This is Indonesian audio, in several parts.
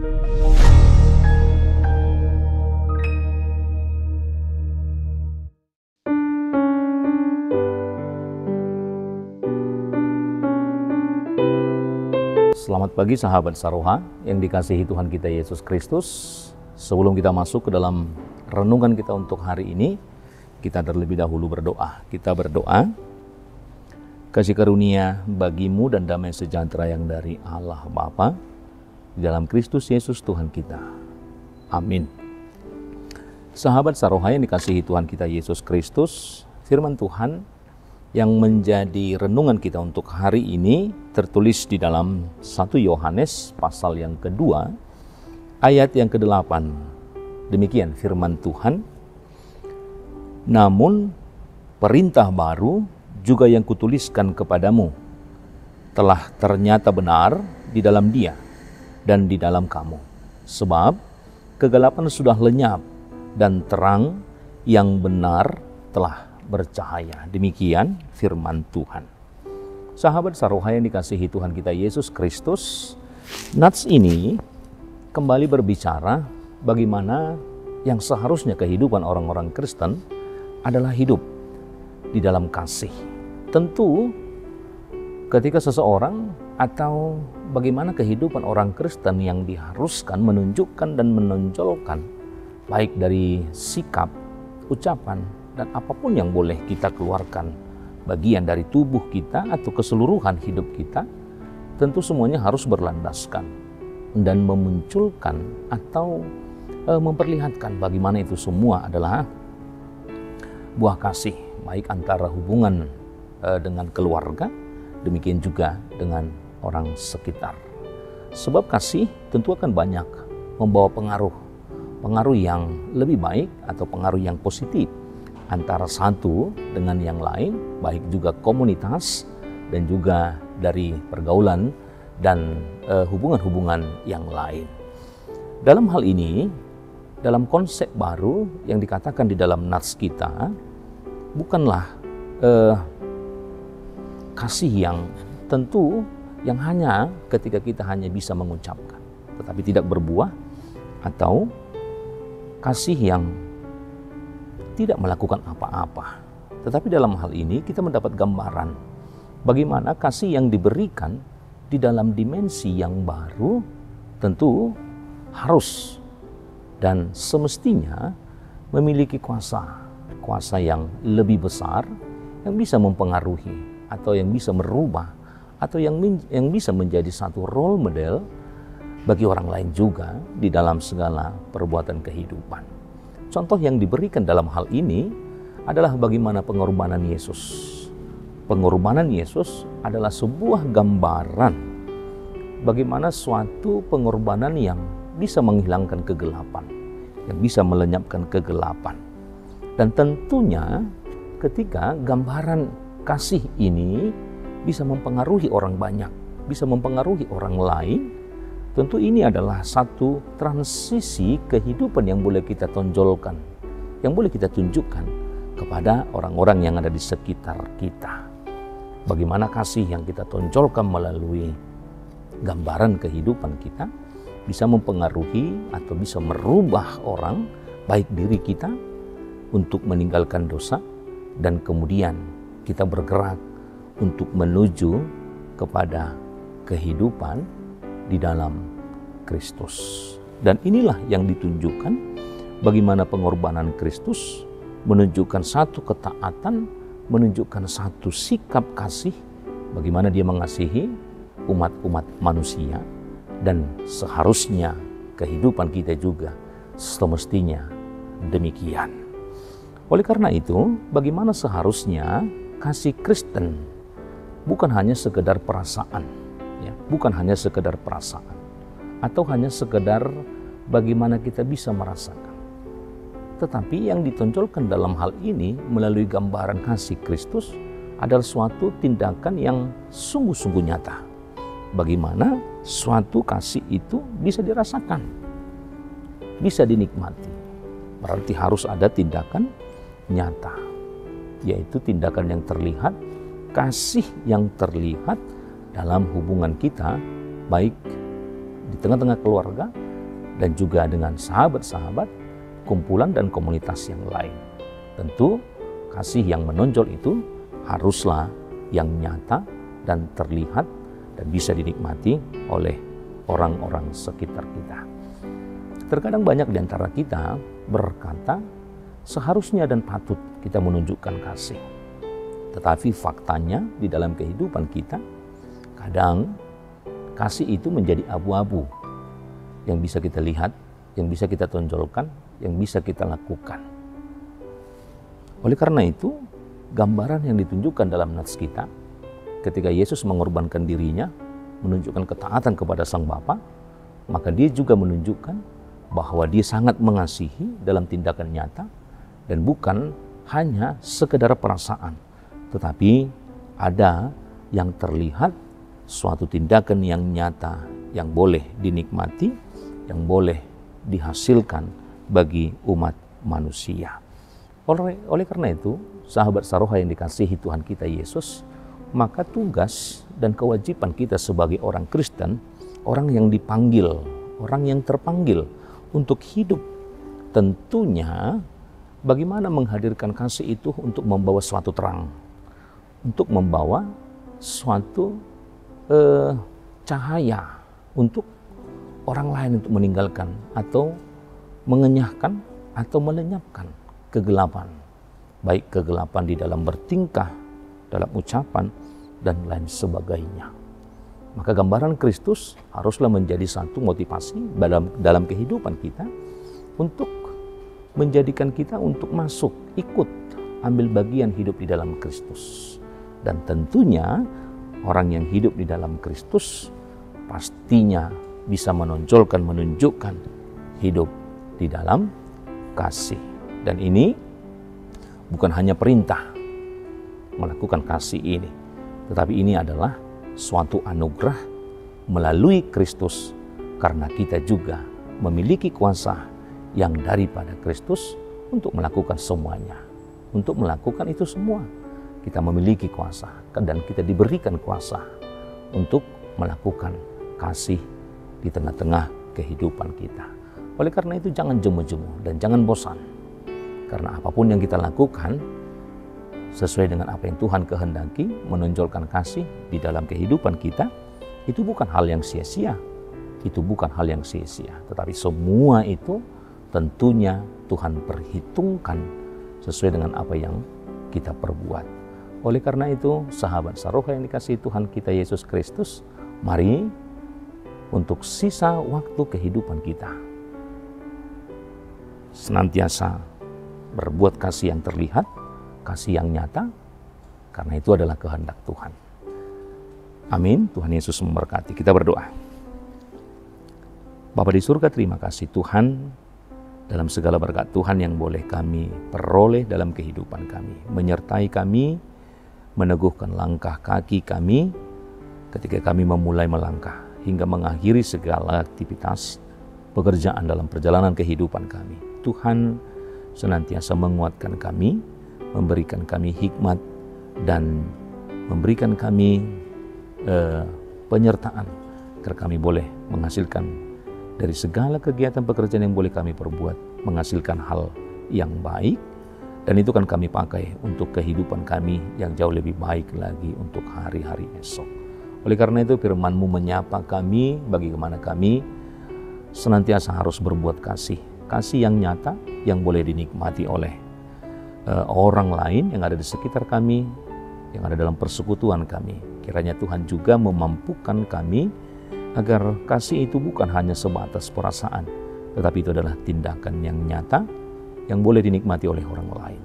Selamat pagi sahabat Saroha yang dikasihi Tuhan kita Yesus Kristus. Sebelum kita masuk ke dalam renungan kita untuk hari ini, kita terlebih dahulu berdoa. Kita berdoa, kasih karunia bagimu dan damai sejahtera yang dari Allah Bapa di dalam Kristus Yesus Tuhan kita. Amin. Sahabat Saroha yang dikasihi Tuhan kita Yesus Kristus, firman Tuhan yang menjadi renungan kita untuk hari ini tertulis di dalam 1 Yohanes pasal yang kedua ayat yang ke-8. Demikian firman Tuhan. Namun perintah baru juga yang kutuliskan kepadamu telah ternyata benar di dalam Dia dan di dalam kamu. Sebab kegelapan sudah lenyap dan terang yang benar telah bercahaya. Demikian firman Tuhan. Sahabat Saroha yang dikasihi Tuhan kita Yesus Kristus, nats ini kembali berbicara bagaimana yang seharusnya kehidupan orang-orang Kristen adalah hidup di dalam kasih. Tentu ketika seseorang atau bagaimana kehidupan orang Kristen yang diharuskan menunjukkan dan menonjolkan baik dari sikap, ucapan, dan apapun yang boleh kita keluarkan bagian dari tubuh kita atau keseluruhan hidup kita, tentu semuanya harus berlandaskan dan memunculkan atau memperlihatkan bagaimana itu semua adalah buah kasih, baik antara hubungan dengan keluarga, demikian juga dengan orang sekitar. Sebab kasih tentu akan banyak membawa pengaruh yang lebih baik atau pengaruh yang positif antara satu dengan yang lain, baik juga komunitas dan juga dari pergaulan dan hubungan-hubungan yang lain. Dalam hal ini, dalam konsep baru yang dikatakan di dalam nats kita, bukanlah kasih yang tentu yang hanya ketika kita hanya bisa mengucapkan, tetapi tidak berbuah, atau kasih yang tidak melakukan apa-apa. Tetapi dalam hal ini kita mendapat gambaran bagaimana kasih yang diberikan di dalam dimensi yang baru tentu harus dan semestinya memiliki kuasa yang lebih besar yang bisa mempengaruhi atau yang bisa merubah atau yang bisa menjadi satu role model bagi orang lain juga di dalam segala perbuatan kehidupan. Contoh yang diberikan dalam hal ini adalah bagaimana pengorbanan Yesus. Pengorbanan Yesus adalah sebuah gambaran bagaimana suatu pengorbanan yang bisa menghilangkan kegelapan, yang bisa melenyapkan kegelapan. Dan tentunya ketika gambaran kasih ini bisa mempengaruhi orang banyak, bisa mempengaruhi orang lain, tentu ini adalah satu transisi kehidupan yang boleh kita tonjolkan, yang boleh kita tunjukkan kepada orang-orang yang ada di sekitar kita. Bagaimana kasih yang kita tonjolkan melalui gambaran kehidupan kita bisa mempengaruhi atau bisa merubah orang, baik diri kita, untuk meninggalkan dosa, dan kemudian kita bergerak untuk menuju kepada kehidupan di dalam Kristus. Dan inilah yang ditunjukkan bagaimana pengorbanan Kristus menunjukkan satu ketaatan, menunjukkan satu sikap kasih, bagaimana dia mengasihi umat-umat manusia, dan seharusnya kehidupan kita juga semestinya demikian. Oleh karena itu, bagaimana seharusnya kasih Kristen bukan hanya sekedar perasaan, bukan hanya sekedar perasaan atau hanya sekedar bagaimana kita bisa merasakan, tetapi yang ditonjolkan dalam hal ini melalui gambaran kasih Kristus adalah suatu tindakan yang sungguh-sungguh nyata. Bagaimana suatu kasih itu bisa dirasakan, bisa dinikmati. Berarti harus ada tindakan nyata, yaitu tindakan yang terlihat, kasih yang terlihat dalam hubungan kita, baik di tengah-tengah keluarga dan juga dengan sahabat-sahabat, kumpulan dan komunitas yang lain. Tentu kasih yang menonjol itu haruslah yang nyata dan terlihat dan bisa dinikmati oleh orang-orang sekitar kita. Terkadang banyak di antara kita berkata, seharusnya dan patut kita menunjukkan kasih. Tetapi faktanya di dalam kehidupan kita, kadang kasih itu menjadi abu-abu yang bisa kita lihat, yang bisa kita tonjolkan, yang bisa kita lakukan. Oleh karena itu, gambaran yang ditunjukkan dalam nats kita, ketika Yesus mengorbankan dirinya, menunjukkan ketaatan kepada Sang Bapa, maka dia juga menunjukkan bahwa dia sangat mengasihi dalam tindakan nyata dan bukan hanya sekedar perasaan, tetapi ada yang terlihat suatu tindakan yang nyata yang boleh dinikmati, yang boleh dihasilkan bagi umat manusia. Oleh karena itu, sahabat Saroha yang dikasihi Tuhan kita Yesus, maka tugas dan kewajiban kita sebagai orang Kristen, orang yang dipanggil, orang yang terpanggil untuk hidup, tentunya bagaimana menghadirkan kasih itu untuk membawa suatu terang, untuk membawa suatu cahaya untuk orang lain untuk meninggalkan atau mengenyahkan atau melenyapkan kegelapan, baik kegelapan di dalam bertingkah, dalam ucapan, dan lain sebagainya. Maka gambaran Kristus haruslah menjadi satu motivasi dalam kehidupan kita untuk menjadikan kita untuk masuk, ikut, ambil bagian hidup di dalam Kristus. Dan tentunya orang yang hidup di dalam Kristus pastinya bisa menunjukkan hidup di dalam kasih. Dan ini bukan hanya perintah melakukan kasih ini, tetapi ini adalah suatu anugerah melalui Kristus, karena kita juga memiliki kuasa yang daripada Kristus untuk melakukan semuanya. Untuk melakukan itu semua, kita memiliki kuasa dan kita diberikan kuasa untuk melakukan kasih di tengah-tengah kehidupan kita. Oleh karena itu jangan jemu-jemu dan jangan bosan. Karena apapun yang kita lakukan sesuai dengan apa yang Tuhan kehendaki, menonjolkan kasih di dalam kehidupan kita, itu bukan hal yang sia-sia. Itu bukan hal yang sia-sia. Tetapi semua itu tentunya Tuhan perhitungkan sesuai dengan apa yang kita perbuat. Oleh karena itu, sahabat Saroha yang dikasihi Tuhan kita Yesus Kristus, mari untuk sisa waktu kehidupan kita senantiasa berbuat kasih yang terlihat, kasih yang nyata, karena itu adalah kehendak Tuhan. Amin. Tuhan Yesus memberkati. Kita berdoa. Bapa di surga, terima kasih Tuhan dalam segala berkat Tuhan yang boleh kami peroleh dalam kehidupan kami. Menyertai kami, meneguhkan langkah kaki kami ketika kami memulai melangkah hingga mengakhiri segala aktivitas pekerjaan dalam perjalanan kehidupan kami. Tuhan senantiasa menguatkan kami, memberikan kami hikmat, dan memberikan kami penyertaan agar kami boleh menghasilkan dari segala kegiatan pekerjaan yang boleh kami perbuat, menghasilkan hal yang baik, dan itu kan kami pakai untuk kehidupan kami yang jauh lebih baik lagi untuk hari-hari esok. Oleh karena itu firman-Mu menyapa kami bagaimana kami senantiasa harus berbuat kasih yang nyata yang boleh dinikmati oleh orang lain yang ada di sekitar kami, yang ada dalam persekutuan kami. Kiranya Tuhan juga memampukan kami agar kasih itu bukan hanya sebatas perasaan, tetapi itu adalah tindakan yang nyata yang boleh dinikmati oleh orang lain.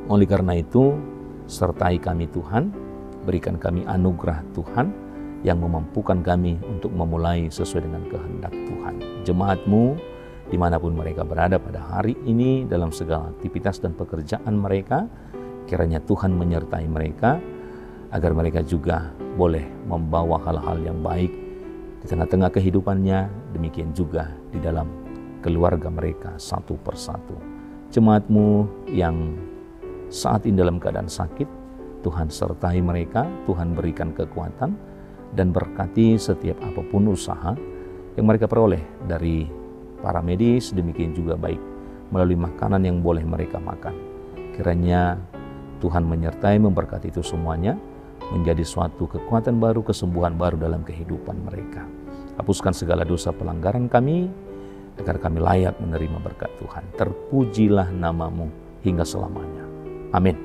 Oleh karena itu, sertai kami Tuhan, berikan kami anugerah Tuhan yang memampukan kami untuk memulai sesuai dengan kehendak Tuhan. Jemaat-Mu dimanapun mereka berada pada hari ini dalam segala aktivitas dan pekerjaan mereka, kiranya Tuhan menyertai mereka agar mereka juga boleh membawa hal-hal yang baik di tengah-tengah kehidupannya, demikian juga di dalam keluarga mereka satu persatu. Jemaat-Mu yang saat ini dalam keadaan sakit, Tuhan sertai mereka, Tuhan berikan kekuatan dan berkati setiap apapun usaha yang mereka peroleh dari para medis, demikian juga baik melalui makanan yang boleh mereka makan. Kiranya Tuhan menyertai, memberkati itu semuanya, menjadi suatu kekuatan baru, kesembuhan baru dalam kehidupan mereka. Hapuskan segala dosa pelanggaran kami, agar kami layak menerima berkat Tuhan. Terpujilah namamu hingga selamanya. Amin.